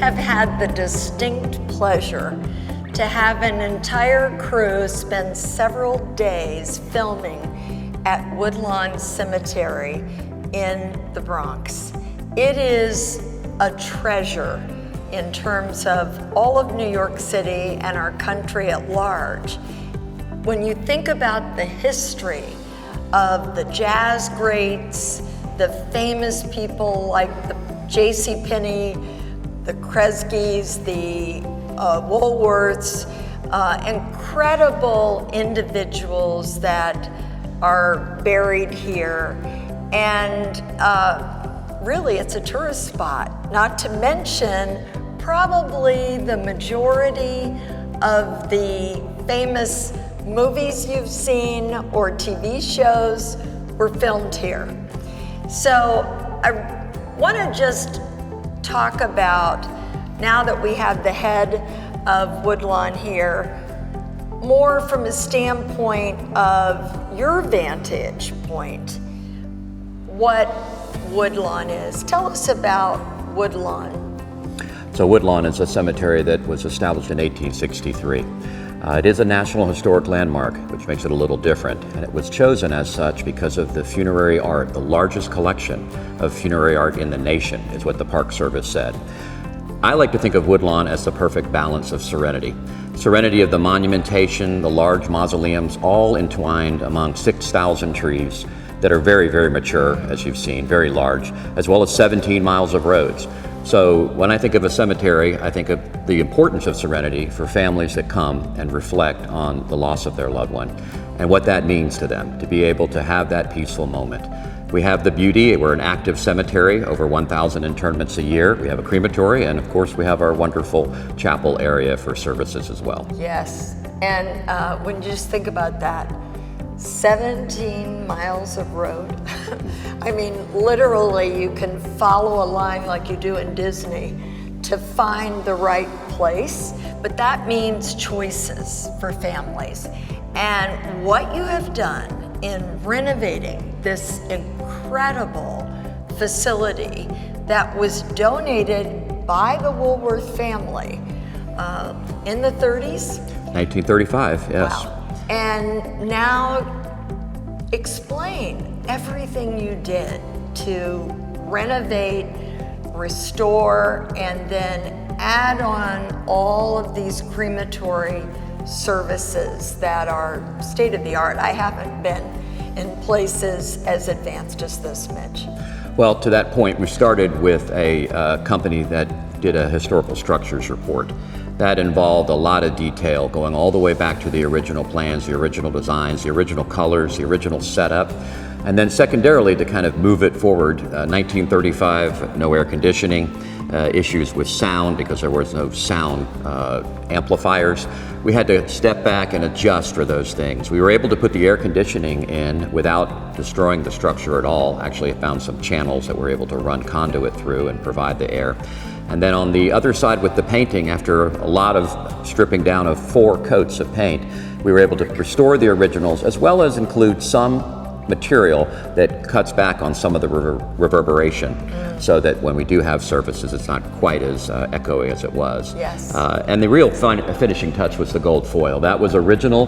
have had the distinct pleasure to have an entire crew spend several days filming at Woodlawn Cemetery in the Bronx. It is a treasure in terms of all of New York City and our country at large. When you think about the history of the jazz greats, the famous people like the J.C. Penney, the Kresges, the Woolworths, incredible individuals that are buried here. And really, it's a tourist spot, not to mention probably the majority of the famous movies you've seen or TV shows were filmed here. So I want to just talk about, now that we have the head of Woodlawn here, more from a standpoint of your vantage point, what Woodlawn is. Tell us about Woodlawn. So Woodlawn is a cemetery that was established in 1863. It is a National Historic Landmark, which makes it a little different, and it was chosen as such because of the funerary art. The largest collection of funerary art in the nation is what the Park Service said. I like to think of Woodlawn as the perfect balance of serenity. Serenity of the monumentation, the large mausoleums, all entwined among 6,000 trees that are very, very mature, as you've seen, very large, as well as 17 miles of roads. So when I think of a cemetery, I think of the importance of serenity for families that come and reflect on the loss of their loved one and what that means to them, to be able to have that peaceful moment. We have the beauty, we're an active cemetery, over 1,000 interments a year. We have a crematory, and of course we have our wonderful chapel area for services as well. Yes, and when you just think about that, 17 miles of road. I mean, literally you can follow a line like you do in Disney to find the right place, but that means choices for families. And what you have done in renovating this incredible facility that was donated by the Woolworth family in the 30s? 1935, yes. Wow. And now explain everything you did to renovate, restore, and then add on all of these crematory services that are state of the art. I haven't been in places as advanced as this, Mitch. Well, to that point, we started with a company that did a historical structures report. That involved a lot of detail, going all the way back to the original plans, the original designs, the original colors, the original setup, and then secondarily to kind of move it forward. 1935, no air conditioning, issues with sound because there was no sound amplifiers. We had to step back and adjust for those things. We were able to put the air conditioning in without destroying the structure at all. Actually, I found some channels that were able to run conduit through and provide the air. And then on the other side with the painting, after a lot of stripping down of 4 coats of paint, we were able to restore the originals as well as include some material that cuts back on some of the reverberation so that when we do have services, it's not quite as echoey as it was. Yes. And the real finishing touch was the gold foil. That was original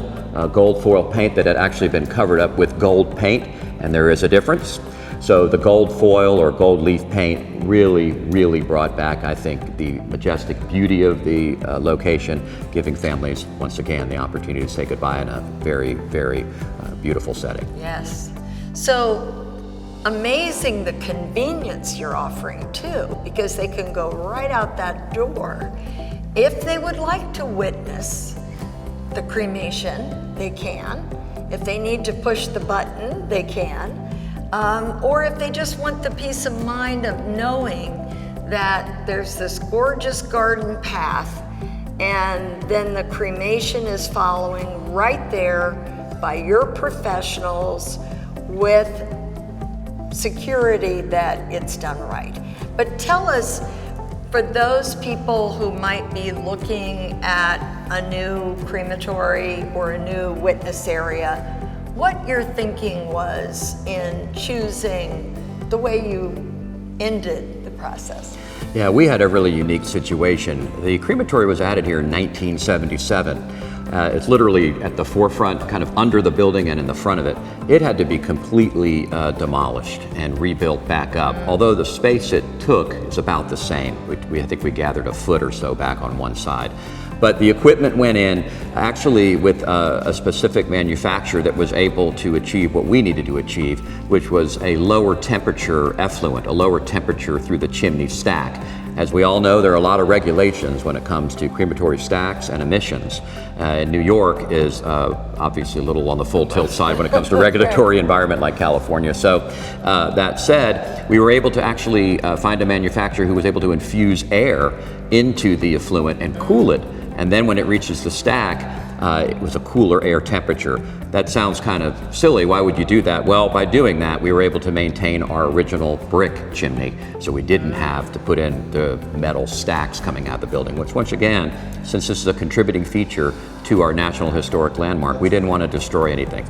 gold foil paint that had actually been covered up with gold paint, and there is a difference. So the gold foil or gold leaf paint really brought back, I think, the majestic beauty of the location, giving families, once again, the opportunity to say goodbye in a very beautiful setting. Yes. So amazing the convenience you're offering too, because they can go right out that door. If they would like to witness the cremation, they can. If they need to push the button, they can. Or if they just want the peace of mind of knowing that there's this gorgeous garden path and then the cremation is following right there by your professionals with security that it's done right. But tell us, for those people who might be looking at a new crematory or a new witness area, what your thinking was in choosing the way you ended the process? Yeah, we had a really unique situation. The crematory was added here in 1977. It's literally at the forefront, kind of under the building and in the front of it. It had to be completely demolished and rebuilt back up. Although the space it took is about the same. I think we gathered a foot or so back on one side. But the equipment went in actually with a specific manufacturer that was able to achieve what we needed to achieve, which was a lower temperature effluent, a lower temperature through the chimney stack. As we all know, there are a lot of regulations when it comes to crematory stacks and emissions. New York is obviously a little on the full tilt side when it comes to regulatory environment like California. So that said, we were able to actually find a manufacturer who was able to infuse air into the effluent and cool it. And then when it reaches the stack, it was a cooler air temperature. That sounds kind of silly. Why would you do that? Well, by doing that, we were able to maintain our original brick chimney. So we didn't have to put in the metal stacks coming out of the building, which once again, since this is a contributing feature to our National Historic Landmark, we didn't want to destroy anything.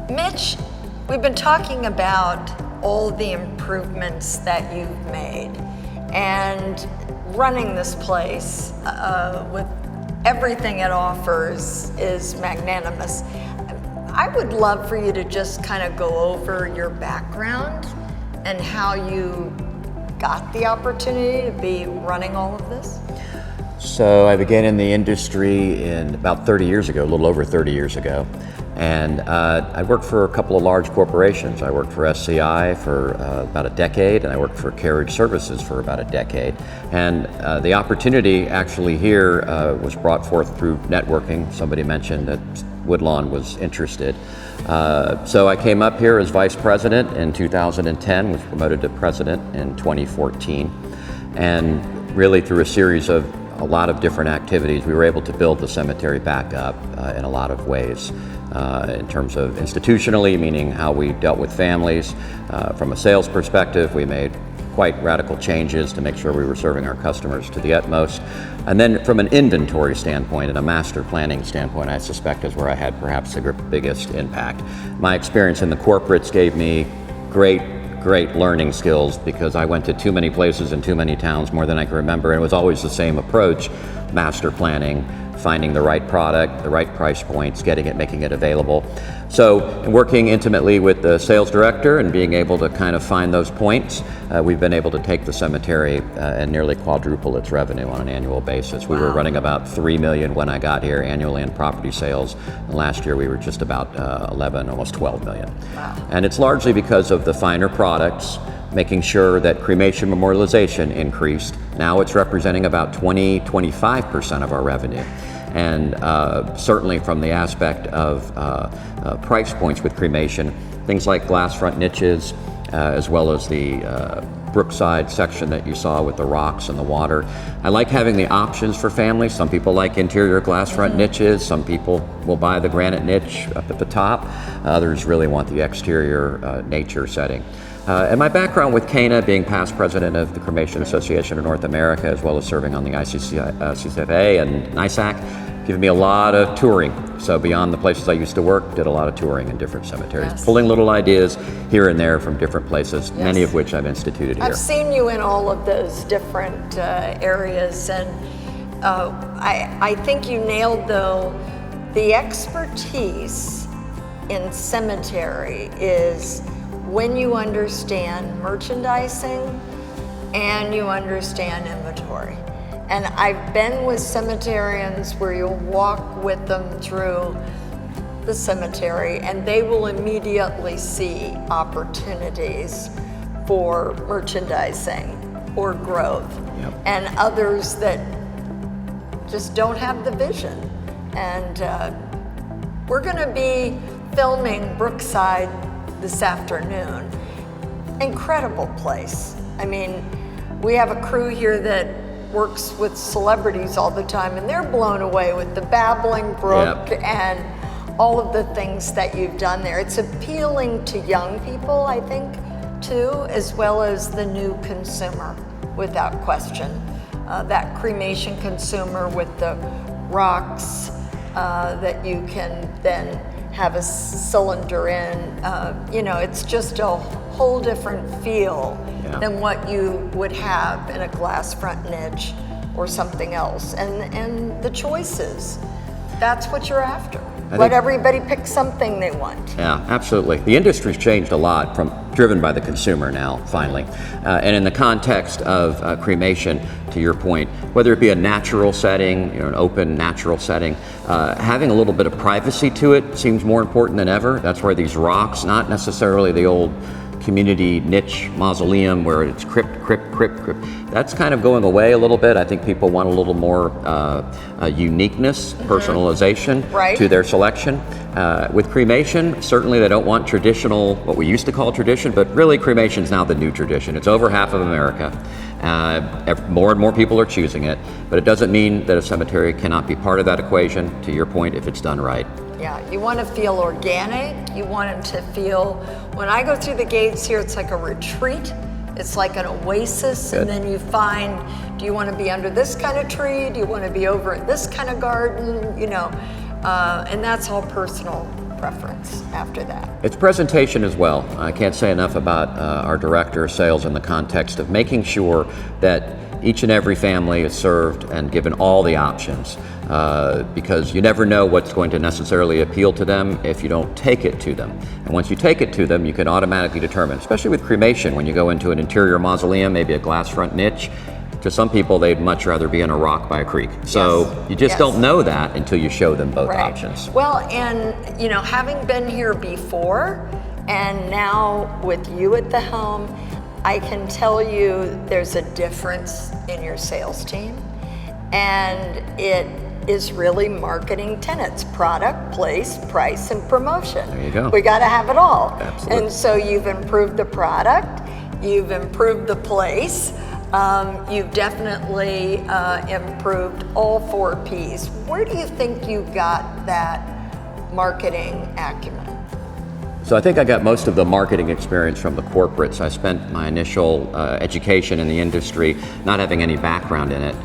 Mitch, we've been talking about all the improvements that you've made, and running this place with everything it offers is magnanimous. I would love for you to just kind of go over your background and how you got the opportunity to be running all of this. So I began in the industry in about 30 years ago, a little over 30 years ago. And I worked for a couple of large corporations. I worked for SCI for about a decade, and I worked for Carriage Services for about a decade. And the opportunity actually here was brought forth through networking. Somebody mentioned that Woodlawn was interested. So I came up here as vice president in 2010, was promoted to president in 2014. And really through a series of a lot of different activities, we were able to build the cemetery back up in a lot of ways. In terms of institutionally, meaning how we dealt with families. From a sales perspective, we made quite radical changes to make sure we were serving our customers to the utmost. And then from an inventory standpoint and a master planning standpoint, I suspect is where I had perhaps the biggest impact. My experience in the corporates gave me great learning skills because I went to too many places in too many towns, more than I can remember, and it was always the same approach: master planning, finding the right product, the right price points, getting it, making it available. So working intimately with the sales director and being able to kind of find those points, we've been able to take the cemetery and nearly quadruple its revenue on an annual basis. We were running about $3 million when I got here annually in property sales. And last year we were just about 11, almost 12 million. Wow. And it's largely because of the finer products, making sure that cremation memorialization increased. Now it's representing about 20-25% of our revenue. And certainly from the aspect of price points with cremation, things like glass front niches, as well as the Brookside section that you saw with the rocks and the water. I like having the options for families. Some people like interior glass front niches. Some people will buy the granite niche up at the top. Others really want the exterior nature setting. And my background with CANA, being past president of the Cremation Association of North America, as well as serving on the ICCFA and NISAC, given me a lot of touring. So beyond the places I used to work, did a lot of touring in different cemeteries, pulling little ideas here and there from different places, many of which I've instituted here. I've seen you in all of those different areas, and I think you nailed, though, the expertise in cemetery is when you understand merchandising and you understand inventory. And I've been with cemeterians where you'll walk with them through the cemetery and they will immediately see opportunities for merchandising or growth. And others that just don't have the vision. And we're gonna be filming Brookside this afternoon. Incredible place. I mean, we have a crew here that works with celebrities all the time, and they're blown away with the babbling brook and all of the things that you've done there. It's appealing to young people, I think, too, as well as the new consumer, without question. That cremation consumer with the rocks that you can then have a cylinder in. You know, it's just a whole different feel than what you would have in a glass front niche or something else. And the choices, that's what you're after. Let everybody pick something they want. Yeah, absolutely. The industry's changed a lot, driven by the consumer now, finally. And in the context of cremation, to your point, whether it be a natural setting, an open natural setting, having a little bit of privacy to it seems more important than ever. That's why these rocks, not necessarily the old community niche mausoleum where it's crypt. That's kind of going away a little bit. I think people want a little more uniqueness, personalization to their selection. With cremation, certainly they don't want traditional, what we used to call tradition, but really cremation is now the new tradition. It's over half of America. More and more people are choosing it, but it doesn't mean that a cemetery cannot be part of that equation, to your point, if it's done right. Yeah, you want to feel organic. You want it to feel, when I go through the gates here, it's like a retreat. It's like an oasis. Good. And then you find, do you want to be under this kind of tree? Do you want to be over in this kind of garden? And that's all personal preference after that. It's presentation as well. I can't say enough about our director of sales in the context of making sure that each and every family is served and given all the options, because you never know what's going to necessarily appeal to them if you don't take it to them. And once you take it to them, you can automatically determine, especially with cremation, when you go into an interior mausoleum, maybe a glass front niche, to some people they'd much rather be in a rock by a creek. So you just don't know that until you show them both options. Well, and having been here before and now with you at the helm, I can tell you there's a difference in your sales team, and it is really marketing tenets: product, place, price, and promotion. There you go. We got to have it all. Absolutely. And so you've improved the product, you've improved the place, you've definitely improved all 4 Ps. Where do you think you got that marketing acumen? So I think I got most of the marketing experience from the corporates. I spent my initial education in the industry, not having any background in it,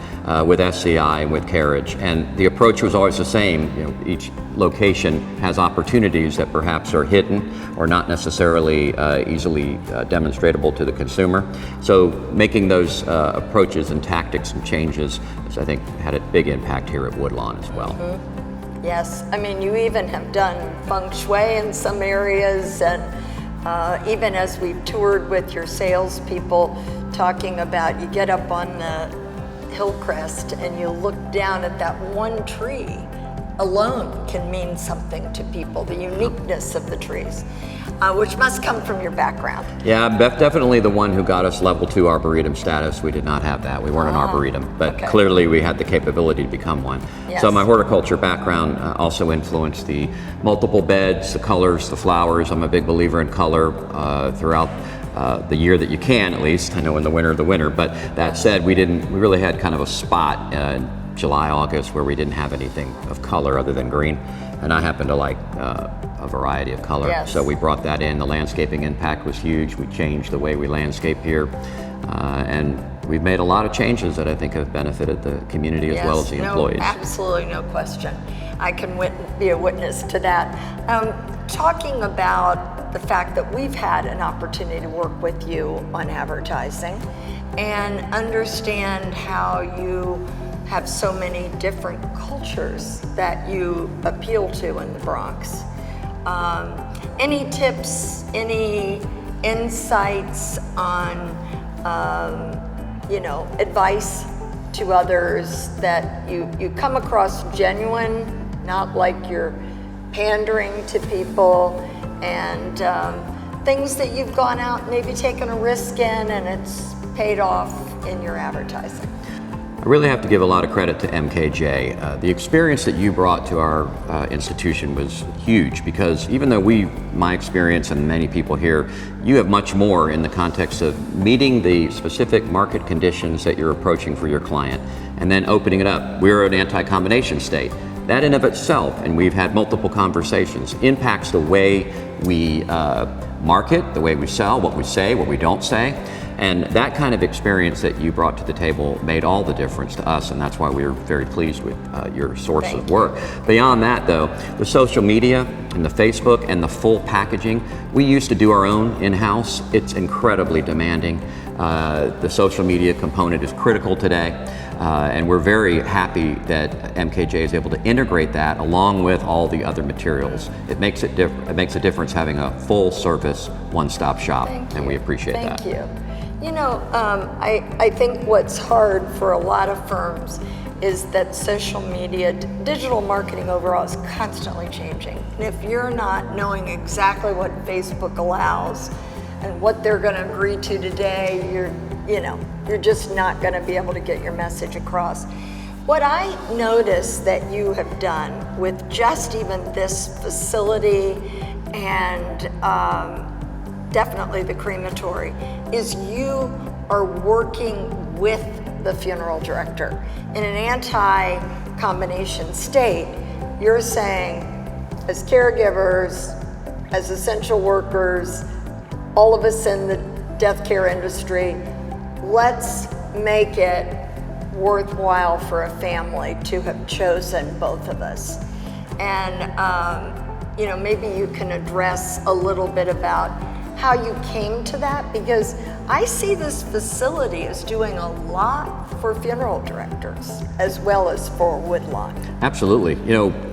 with SCI and with Carriage. And the approach was always the same. Each location has opportunities that perhaps are hidden or not necessarily easily demonstratable to the consumer. So making those approaches and tactics and changes, I think, had a big impact here at Woodlawn as well. Yes, I mean, you even have done feng shui in some areas, and even as we've toured with your salespeople, talking about, you get up on the hill crest and you look down at that one tree alone can mean something to people, the uniqueness of the trees, which must come from your background. Yeah, I'm definitely the one who got us level 2 arboretum status. We did not have that. We weren't an arboretum, but clearly we had the capability to become one. Yes. So my horticulture background also influenced the multiple beds, the colors, the flowers. I'm a big believer in color throughout the year that you can, at least. I know in the winter, but that said, we really had kind of a spot in July, August, where we didn't have anything of color other than green. And I happen to like a variety of color. Yes. So we brought that in. The landscaping impact was huge. We changed the way we landscape here. And we've made a lot of changes that I think have benefited the community as well as the employees. Absolutely, no question. I can be a witness to that. Talking about the fact that we've had an opportunity to work with you on advertising and understand how you have so many different cultures that you appeal to in the Bronx. Any tips, any insights on, advice to others that you come across genuine, not like you're pandering to people, and things that you've gone out, maybe taken a risk in, and it's paid off in your advertising? I really have to give a lot of credit to MKJ. The experience that you brought to our institution was huge, because even though my experience and many people here, you have much more in the context of meeting the specific market conditions that you're approaching for your client and then opening it up. We're an anti-combination state. That in of itself, and we've had multiple conversations, impacts the way we market, the way we sell, what we say, what we don't say. And that kind of experience that you brought to the table made all the difference to us, and that's why we were very pleased with your source of work. Beyond that though, the social media and the Facebook and the full packaging, we used to do our own in-house. It's incredibly demanding. The social media component is critical today, and we're very happy that MKJ is able to integrate that along with all the other materials. It makes a difference having a full service, one-stop shop, and we appreciate that. Thank you. You know, I think what's hard for a lot of firms is that social media, digital marketing overall is constantly changing. And if you're not knowing exactly what Facebook allows and what they're going to agree to today, you're just not going to be able to get your message across. What I noticed that you have done with just even this facility and definitely the crematory is you are working with the funeral director. In an anti-combination state, you're saying, as caregivers, as essential workers, all of us in the death care industry, let's make it worthwhile for a family to have chosen both of us. And maybe you can address a little bit about how you came to that, because I see this facility as doing a lot for funeral directors as well as for Woodlawn. Absolutely.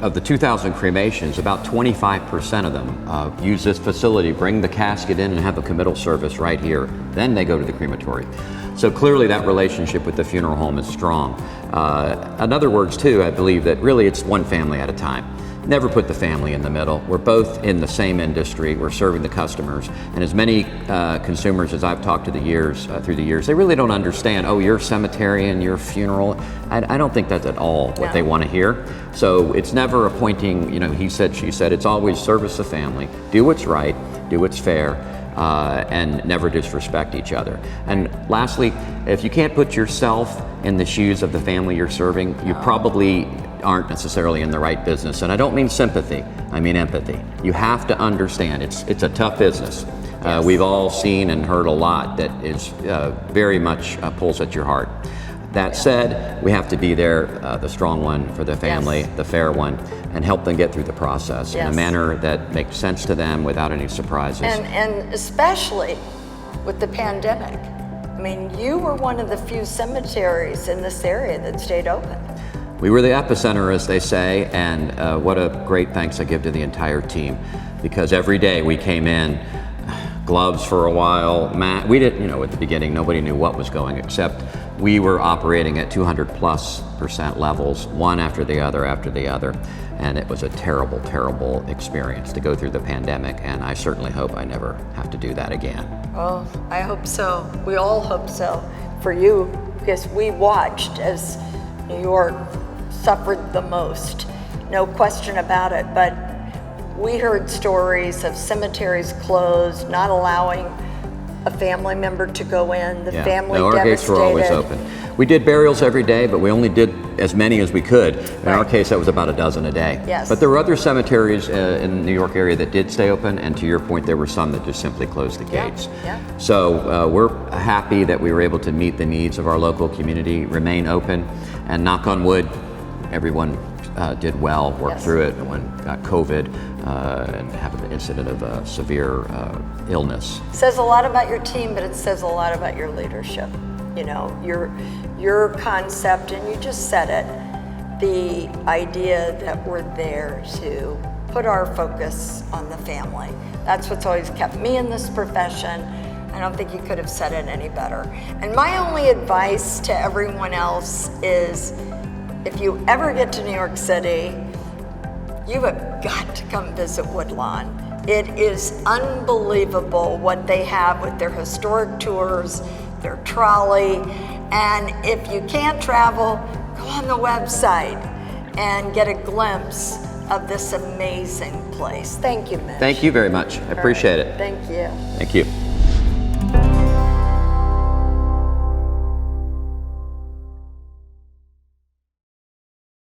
Of the 2,000 cremations, about 25% of them use this facility, bring the casket in and have a committal service right here. Then they go to the crematory. So clearly that relationship with the funeral home is strong. In other words too, I believe that really it's one family at a time. Never put the family in the middle. We're both in the same industry. We're serving the customers. And as many consumers as I've talked to through the years, they really don't understand, oh, you're a cemetery and you're a funeral. I don't think that's at all what they want to hear. So it's never appointing, he said, she said, it's always service the family, do what's right, do what's fair, and never disrespect each other. And lastly, if you can't put yourself in the shoes of the family you're serving, you probably aren't necessarily in the right business. And I don't mean sympathy, I mean empathy. You have to understand it's a tough business. We've all seen and heard a lot that is very much pulls at your heart. That said, we have to be there, the strong one for the family, the fair one, and help them get through the process in a manner that makes sense to them without any surprises. And especially with the pandemic. I mean, you were one of the few cemeteries in this area that stayed open. We were the epicenter, as they say, and what a great thanks I give to the entire team, because every day we came in, gloves for a while, we didn't, at the beginning, nobody knew what was going, except we were operating at 200+% levels, one after the other, and it was a terrible, terrible experience to go through the pandemic, and I certainly hope I never have to do that again. Well, I hope so. We all hope so for you, because we watched as New York suffered the most, no question about it, but we heard stories of cemeteries closed, not allowing a family member to go in, the family our devastated. gates were always open. We did burials every day, but we only did as many as we could. In our case, that was about a dozen a day. Yes. But there were other cemeteries in the New York area that did stay open, and to your point, there were some that just simply closed the gates. So we're happy that we were able to meet the needs of our local community, remain open, and knock on wood, everyone did well, worked through it, no one got COVID, and have an incident of severe illness. Says a lot about your team, but it says a lot about your leadership. Your concept, and you just said it, the idea that we're there to put our focus on the family. That's what's always kept me in this profession. I don't think you could have said it any better. And my only advice to everyone else is, if you ever get to New York City, you have got to come visit Woodlawn. It is unbelievable what they have with their historic tours, their trolley, and if you can't travel, go on the website and get a glimpse of this amazing place. Thank you, Mitch. Thank you very much. I appreciate it. Thank you. Thank you.